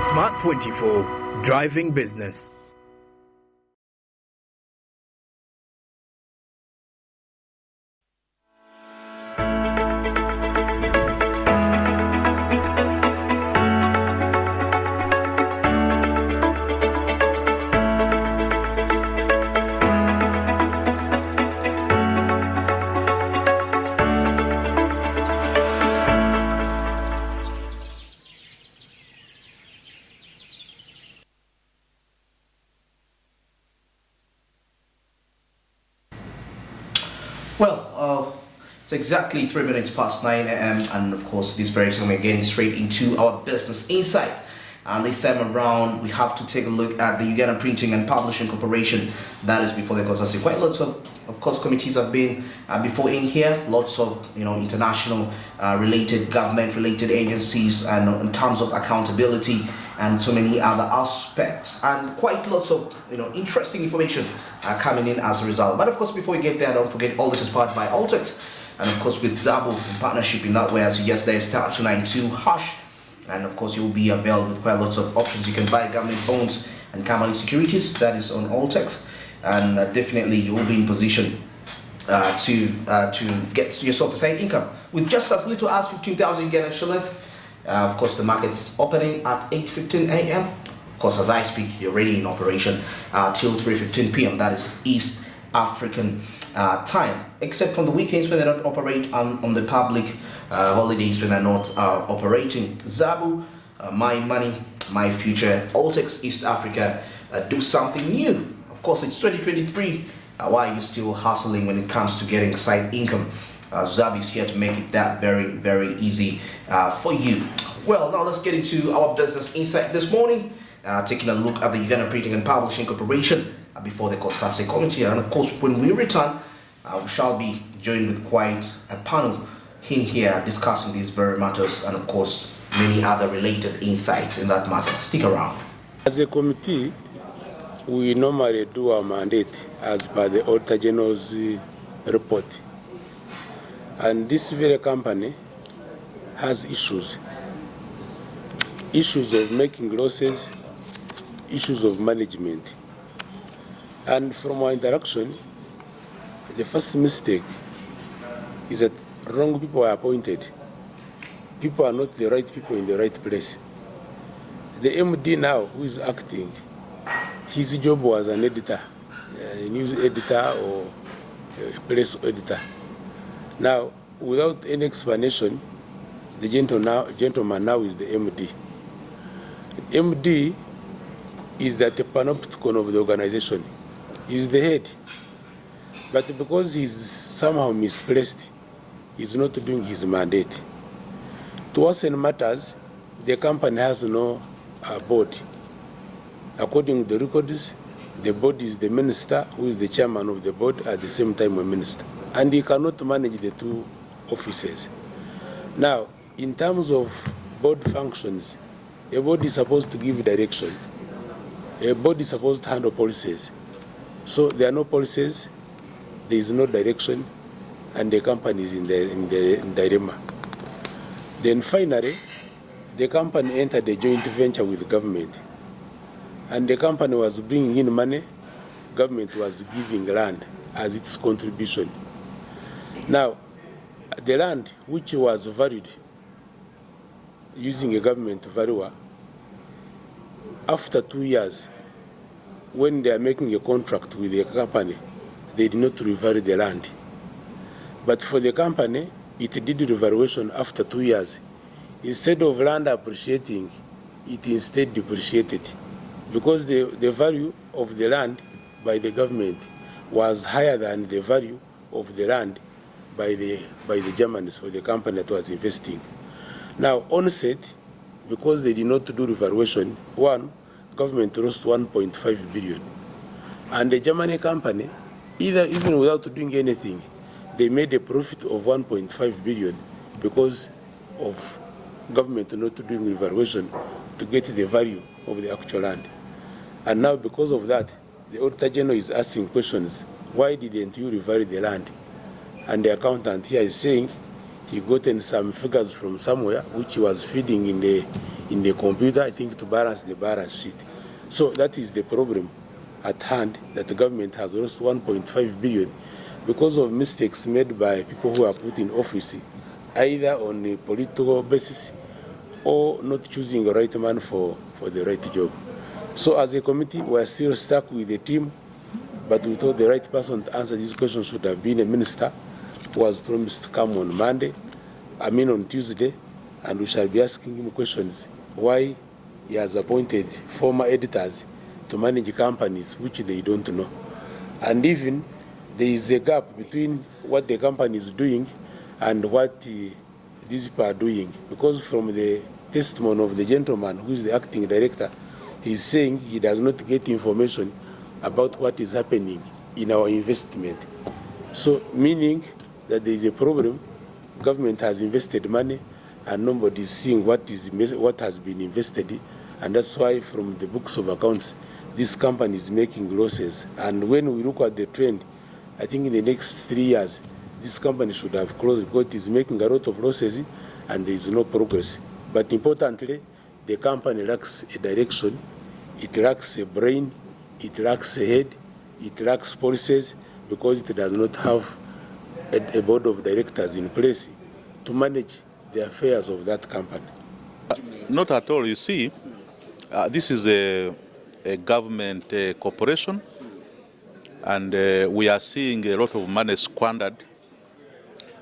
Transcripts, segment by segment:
Smart 24, driving business. Well, it's exactly 3 minutes past 9 a.m. and of course this very time we're getting straight into our business insight. And this time around we have to take a look at the Uganda Printing and Publishing Corporation. That is before the course. Quite lots of course committees have been before in here. Lots of international related, government related agencies, and in terms of accountability and so many other aspects, and quite lots of interesting information coming in as a result. But of course, before we get there, don't forget all this is powered by Altex, and of course with Zabu in partnership in that way. As you yesterday, star 292 hash, and of course you'll be availed with quite lots of options. You can buy government bonds and company securities. That is on Altex, and definitely you will be in position to get yourself a side income with just as little as 15,000 Ugandan shillings. Of course, the market's opening at 8:15 a.m. Of course, as I speak, you're already in operation till 3:15 p.m. That is East African time, except on the weekends when they don't operate, on the public holidays when they're not operating. Zabu, my money, my future. Altex East Africa, do something new. Of course, it's 2023. Why are you still hustling when it comes to getting side income? Zabi is here to make it that very, very easy for you. Well, now let's get into our business insight this morning, taking a look at the Uganda Printing and Publishing Corporation before the Kosase Committee. And of course, when we return, we shall be joined with quite a panel in here discussing these very matters, and of course, many other related insights in that matter. Stick around. As a committee, we normally do our mandate as per the Auditor General's report. And this very company has issues of making losses, issues of management. And from our interaction, the first mistake is that wrong people are appointed. People are not the right people in the right place. The MD now, who is acting, his job was an editor, a news editor or a press editor. Now, without any explanation, the gentleman now is the MD. MD is the panopticon of the organization. He's the head. But because he's somehow misplaced, he's not doing his mandate. To worsen matters, the company has no board. According to the records, the board is the minister, who is the chairman of the board, at the same time a minister. And he cannot manage the two offices. Now, in terms of board functions, a board is supposed to give direction. A board is supposed to handle policies. So there are no policies, there is no direction, and the company is in dilemma. Then finally, the company entered a joint venture with the government. And the company was bringing in money, government was giving land as its contribution. Now, the land which was valued using a government valuer, after 2 years, when they are making a contract with the company, they did not revalue the land. But for the company, it did the revaluation after 2 years. Instead of land appreciating, it instead depreciated, because the value of the land by the government was higher than the value of the land by the Germans or the company that was investing. Now, onset, because they did not do revaluation, government lost 1.5 billion. And the German company, even without doing anything, they made a profit of 1.5 billion because of government not doing revaluation to get the value of the actual land. And now, because of that, the Auditor General is asking questions. Why didn't you revalue the land? And the accountant here is saying he gotten some figures from somewhere which he was feeding in in the computer, I think, to balance the balance sheet. So that is the problem at hand, that the government has lost 1.5 billion because of mistakes made by people who are put in office, either on a political basis or not choosing the right man for the right job. So as a committee, we are still stuck with the team, but we thought the right person to answer this question should have been a minister who was promised to come on on Tuesday, and we shall be asking him questions why he has appointed former editors to manage companies which they don't know. And even there is a gap between what the company is doing and what these people are doing, because from the testimony of the gentleman who is the acting director, he's saying he does not get information about what is happening in our investment. So meaning that there is a problem, government has invested money and nobody is seeing what has been invested, and that's why from the books of accounts, this company is making losses. And when we look at the trend, I think in the next 3 years, this company should have closed because it is making a lot of losses and there is no progress. But importantly, the company lacks a direction, it lacks a brain, it lacks a head, it lacks policies, because it does not have a board of directors in place to manage the affairs of that company. Not at all. You see, this is a government corporation, and we are seeing a lot of money squandered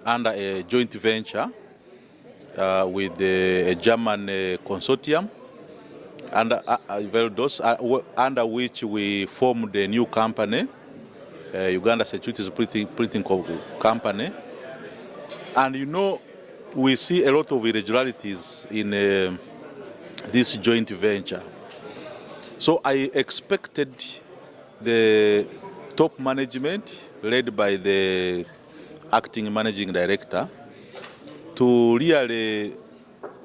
under a joint venture with a German consortium, under which we formed a new company, Uganda Securities Printing Company. And you know, we see a lot of irregularities in this joint venture. So I expected the top management, led by the acting managing director, to really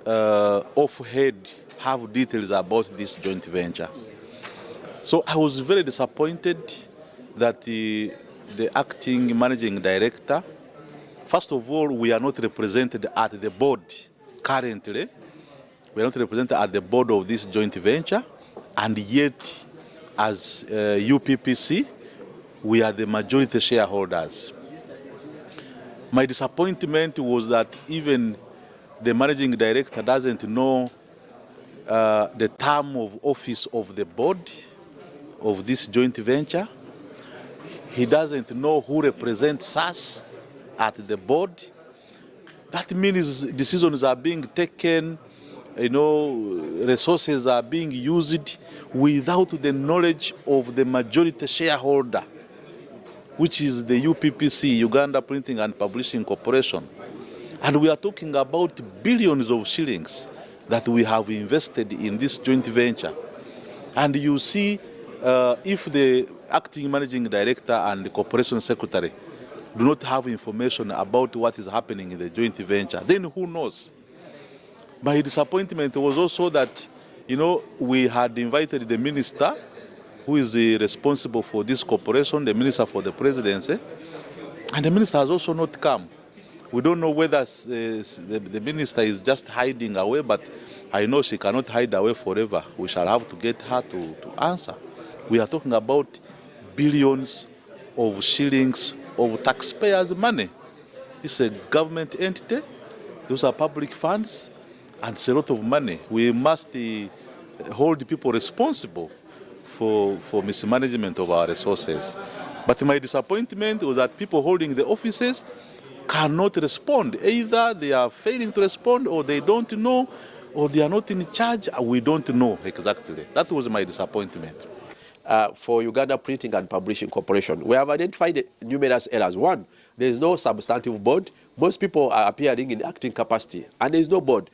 off-head have details about this joint venture. So I was very disappointed that the acting managing director, first of all, we are not represented at the board currently. We are not represented at the board of this joint venture, and yet as UPPC, we are the majority shareholders. My disappointment was that even the managing director doesn't know the term of office of the board of this joint venture. He doesn't know who represents us at the board. That means decisions are being taken, resources are being used without the knowledge of the majority shareholder, which is the UPPC, Uganda Printing and Publishing Corporation. And we are talking about billions of shillings that we have invested in this joint venture. And you see, if the acting managing director and the corporation secretary do not have information about what is happening in the joint venture, then who knows? My disappointment was also that, we had invited the minister who is responsible for this corporation, the minister for the presidency, and the minister has also not come. We don't know whether the minister is just hiding away, but I know she cannot hide away forever. We shall have to get her to answer. We are talking about billions of shillings of taxpayers' money. This is a government entity. Those are public funds, and it's a lot of money. We must hold people responsible for mismanagement of our resources. But my disappointment was that people holding the offices cannot respond. Either they are failing to respond, or they don't know, or they are not in charge. We don't know exactly. That was my disappointment. For Uganda Printing and Publishing Corporation, we have identified numerous errors. One, there is no substantive board. Most people are appearing in acting capacity, and there is no board.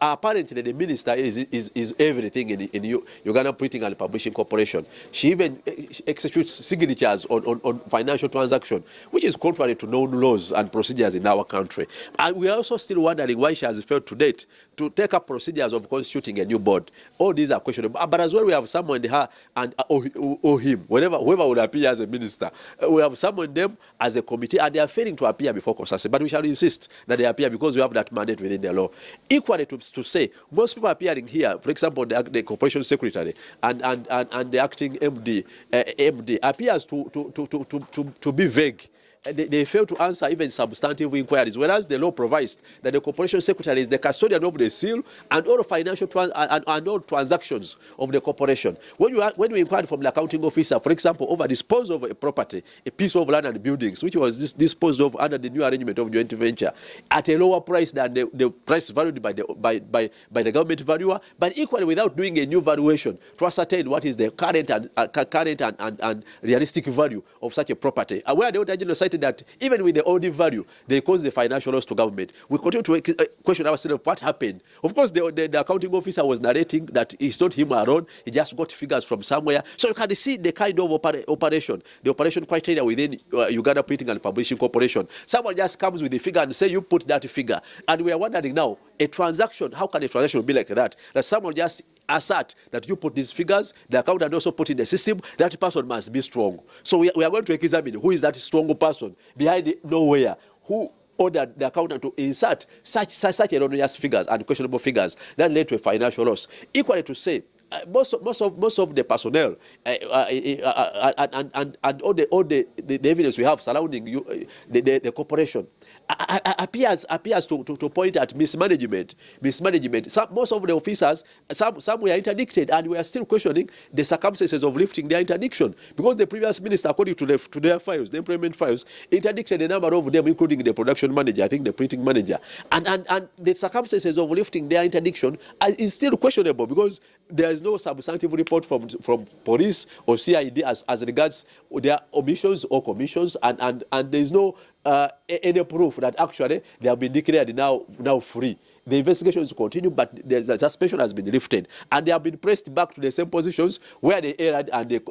Apparently, the minister is everything in Uganda Printing and Publishing Corporation. She even executes signatures on financial transactions, which is contrary to known laws and procedures in our country. And we are also still wondering why she has failed to date to take up procedures of constituting a new board. All these are questionable. But as well, we have someone her and or him, whoever would appear as a minister. We have someone them as a committee, and they are failing to appear before COSASE, but we shall insist that they appear because we have that mandate within the law. Equally to say, most people appearing here, for example, the corporation secretary and the acting MD appears to be vague. They fail to answer even substantive inquiries, whereas the law provides that the corporation secretary is the custodian of the seal and all financial and all transactions of the corporation. When we inquired from the accounting officer, for example, over disposal of a property, a piece of land and buildings, which was disposed of under the new arrangement of joint venture at a lower price than the price valued by the government valuer, but equally without doing a new valuation to ascertain what is the current and realistic value of such a property. Where the auditor general cited that even with the old value, they cause the financial loss to government. We continue to question ourselves what happened. Of course, the accounting officer was narrating that it's not him alone. He just got figures from somewhere. So you can see the kind of operation, the operation criteria within Uganda Printing and Publishing Corporation. Someone just comes with the figure and say, you put that figure. And we are wondering now, a transaction, how can a transaction be like that? That someone just assert that you put these figures, the accountant also put in the system, that person must be strong. So we are going to examine who is that strong person behind nowhere, who ordered the accountant to insert such erroneous figures and questionable figures that led to a financial loss. Equally to say, most of the personnel and all the evidence we have surrounding the corporation appears to point at mismanagement. Most of the officers, some were interdicted, and we are still questioning the circumstances of lifting their interdiction, because the previous minister, according to their files, the employment files, interdicted a number of them, including the production manager, I think the printing manager, and the circumstances of lifting their interdiction is still questionable, because there is no substantive report from police or CID as regards their omissions or commissions, and there is no any proof that actually they have been declared now free. The investigations continue, but the suspension has been lifted, and they have been pressed back to the same positions where they erred, and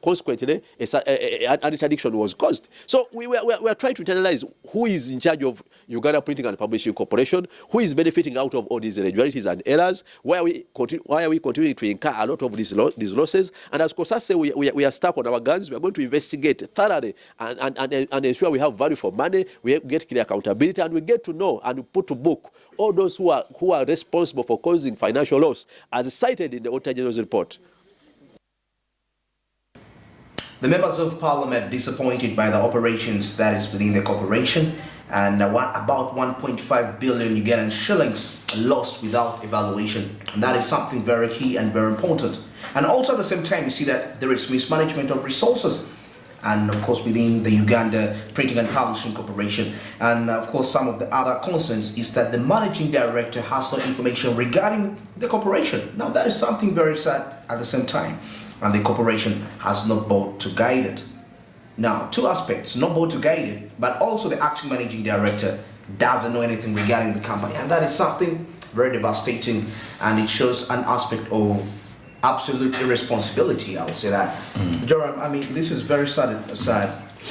consequently an interdiction was caused. So we are trying to analyze who is in charge of Uganda Printing and Publishing Corporation, who is benefiting out of all these irregularities and errors, why are we continuing to incur a lot of these losses, and as COSASE we are stuck on our guns. We are going to investigate thoroughly and ensure we have value for money, we get clear accountability, and we get to know and put to book all those who are responsible for causing financial loss, as cited in the Auditor General's report. The members of parliament disappointed by the operations that is within the corporation, and about 1.5 billion Ugandan shillings lost without evaluation. And that is something very key and very important. And also at the same time, you see that there is mismanagement of resources, and of course within the Uganda Printing and Publishing Corporation. And of course some of the other concerns is that the managing director has no information regarding the corporation. Now that is something very sad at the same time, and the corporation has no board to guide it. Now, two aspects: no board to guide it, but also the acting managing director doesn't know anything regarding the company, and that is something very devastating, and it shows an aspect of absolute irresponsibility, I would say that. Joram, I mean, this is very sad.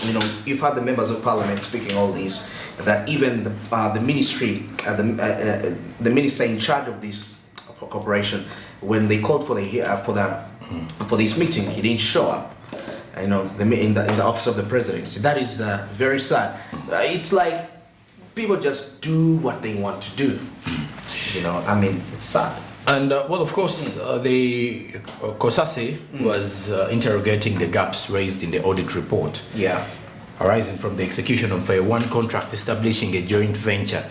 You know, you've had the members of parliament speaking all this, that even the ministry, the minister in charge of this corporation, when they called for this meeting, he didn't show up. You know, in the office of the presidency. That is very sad. It's like people just do what they want to do. You know, I mean, it's sad. And well, of course, the COSASE was interrogating the gaps raised in the audit report, arising from the execution of one contract establishing a joint venture.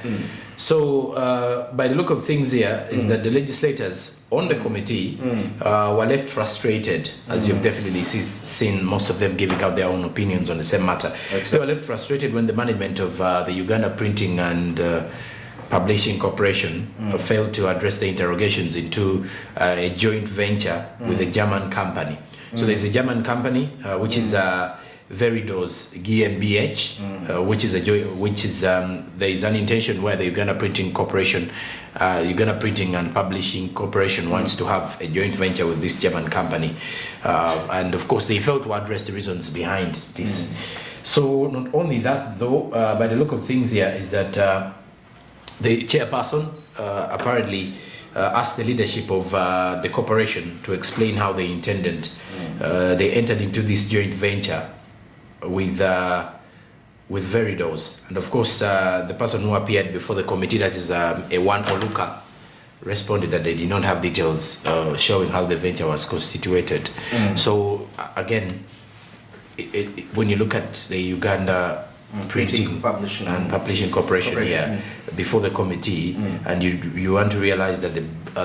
So, by the look of things here, is that the legislators on the committee were left frustrated, as you've definitely seen most of them giving out their own opinions on the same matter. Exactly. They were left frustrated when the management of the Uganda Printing and Publishing Corporation failed to address the interrogations into a joint venture with a German company. So there's a German company which is Veridos GmbH, there is an intention where the Uganda Printing Corporation, Uganda Printing and Publishing Corporation wants to have a joint venture with this German company, and of course they failed to address the reasons behind this. So not only that though, by the look of things here is that the chairperson apparently asked the leadership of the corporation to explain how they intended, they entered into this joint venture with with Veridos. And of course, the person who appeared before the committee, that is Ewan Oluka, responded that they did not have details showing how the venture was constituted. So again, when you look at the Uganda Printing Publishing and Publishing Corporation, before the committee, and you want to realize that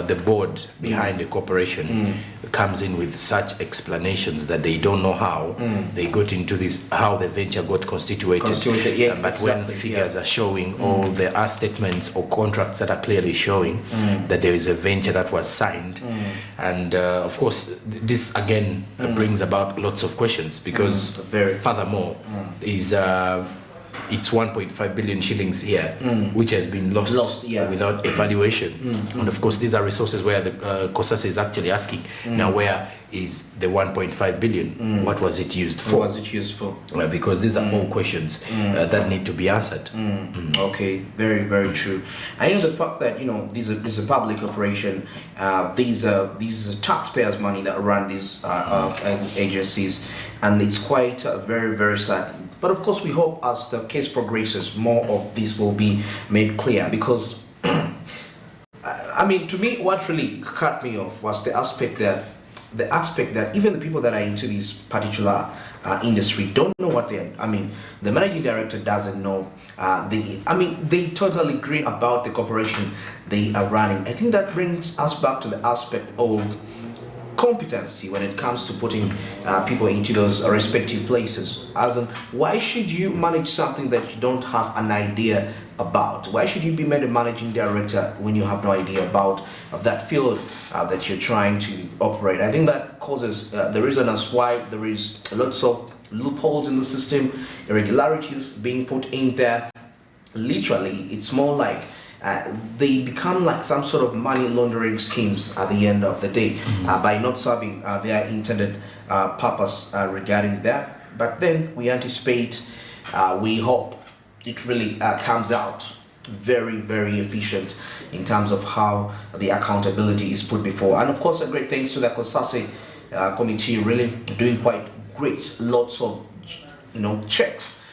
the board behind the corporation comes in with such explanations that they don't know how they got into this, how the venture got constituted. But exactly, when figures are showing, or there are statements or contracts that are clearly showing that there is a venture that was signed, and of course this again brings about lots of questions, because furthermore is it's 1.5 billion shillings here, which has been lost without evaluation. And of course, these are resources where the COSAS is actually asking, now where is the 1.5 billion? What was it used for? What was it used for? Because these are all questions that need to be answered. Okay, very, very true. I know the fact that, you know, these are public operation. These are taxpayers' money that run these agencies, and it's quite very, very sad. But of course, we hope as the case progresses, more of this will be made clear, because I mean, to me, what really cut me off was the aspect that even the people that are into this particular industry don't know what they're. I mean, the managing director doesn't know. They totally agree about the corporation they are running. I think that brings us back to the aspect of competency when it comes to putting people into those respective places. As in, why should you manage something that you don't have an idea about? Why should you be made a managing director when you have no idea about that field that you're trying to operate? I think that causes the reason as why there is lots of loopholes in the system, irregularities being put in there. Literally, it's more like they become like some sort of money laundering schemes at the end of the day, by not serving their intended purpose regarding that. But then we anticipate, we hope it really comes out very, very efficient in terms of how the accountability is put before. And of course, a great thanks to the COSASE committee, really doing quite great. Lots of, you know, checks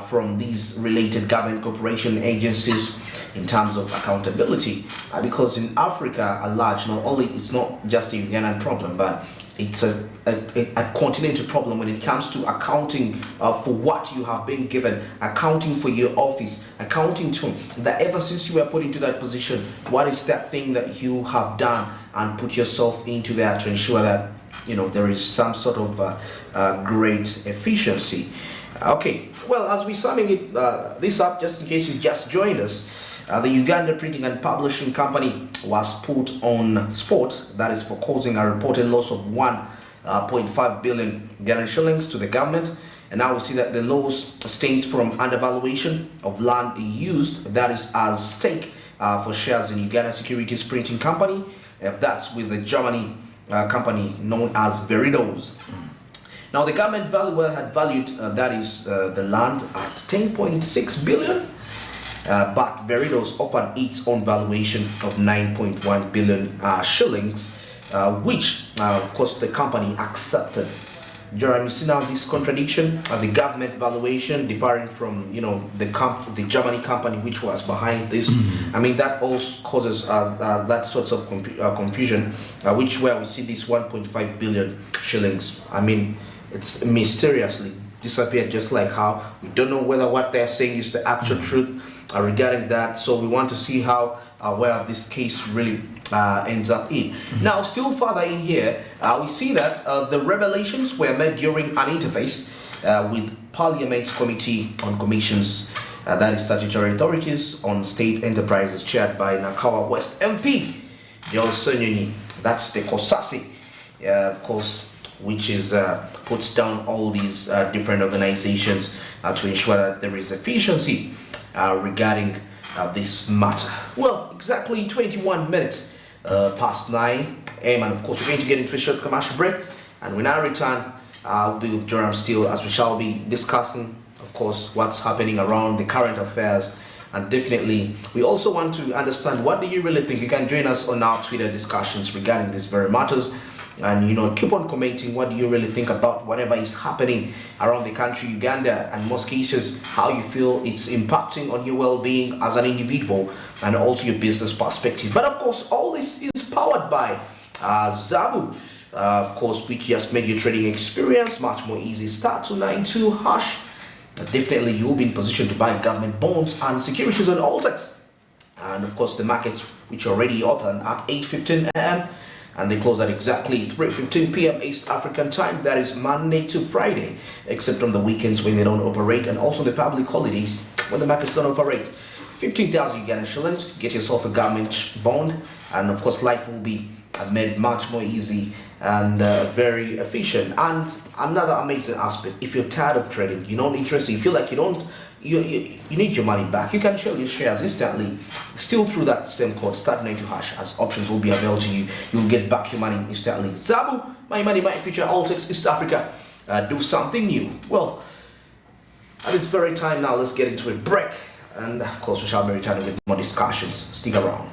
from these related government corporation agencies in terms of accountability, because in Africa at large, not only it's not just a Ugandan problem, but it's a continental problem when it comes to accounting for what you have been given, accounting for your office, accounting to that ever since you were put into that position, what is that thing that you have done and put yourself into that to ensure that, you know, there is some sort of great efficiency. Okay, well, as we're summing it this up, just in case you just joined us, the Uganda Printing and Publishing Company was put on spot, that is for causing a reported loss of 1.5 billion Ugandan shillings to the government. And now we see that the loss stems from undervaluation of land used, that is as stake for shares in Uganda Securities Printing Company. That's with the Germany company known as Veridos. Now the government valuer had valued that is the land at 10.6 billion. But Veridos offered its own valuation of 9.1 billion shillings, which, of course, the company accepted. Jeremy, you see now this contradiction, the government valuation differing from, you know, the Germany company which was behind this. I mean, that also causes that sorts of confusion, where we see this 1.5 billion shillings. I mean, it's mysteriously disappeared, just like how we don't know whether what they're saying is the actual truth regarding that. So we want to see how where this case really ends up in. Now, still further in here, we see that the revelations were made during an interface with Parliament's Committee on Commissions, that is statutory authorities on state enterprises, chaired by Nakawa West MP John Sonyoni. That's the COSASE, of course, which is puts down all these different organizations to ensure that there is efficiency regarding this matter. Well, exactly 21 minutes past 9 a.m. and of course we're going to get into a short commercial break, and when I return I'll be with Joram Steele as we shall be discussing, of course, what's happening around the current affairs, and definitely we also want to understand what do you really think. You can join us on our Twitter discussions regarding these very matters. and, you know, keep on commenting. What do you really think about whatever is happening around the country, Uganda, and most cases, how you feel it's impacting on your well-being as an individual and also your business perspective. But of course, all this is powered by Zabu, of course, which just made your trading experience much more easy. Star 292 hash. Definitely you'll be in position to buy government bonds and securities on Altex. And of course, the markets which are already open at 8:15 a.m. and they close at exactly 3:15 p.m. East African time. That is Monday to Friday, except on the weekends when they don't operate, and also the public holidays when the markets don't operate. 15,000 Ugandan shillings, get yourself a government bond, and of course life will be made much more easy and very efficient. And another amazing aspect, if you're tired of trading, you're not interested, you feel like you need your money back, you can sell your shares instantly, still through that same code, start 92 hash, as options will be available to you. You'll get back your money instantly. Zabu, my money, my future, Altex, East Africa, do something new. Well, at this very time now, let's get into a break, and of course we shall be returning with more discussions. Stick around.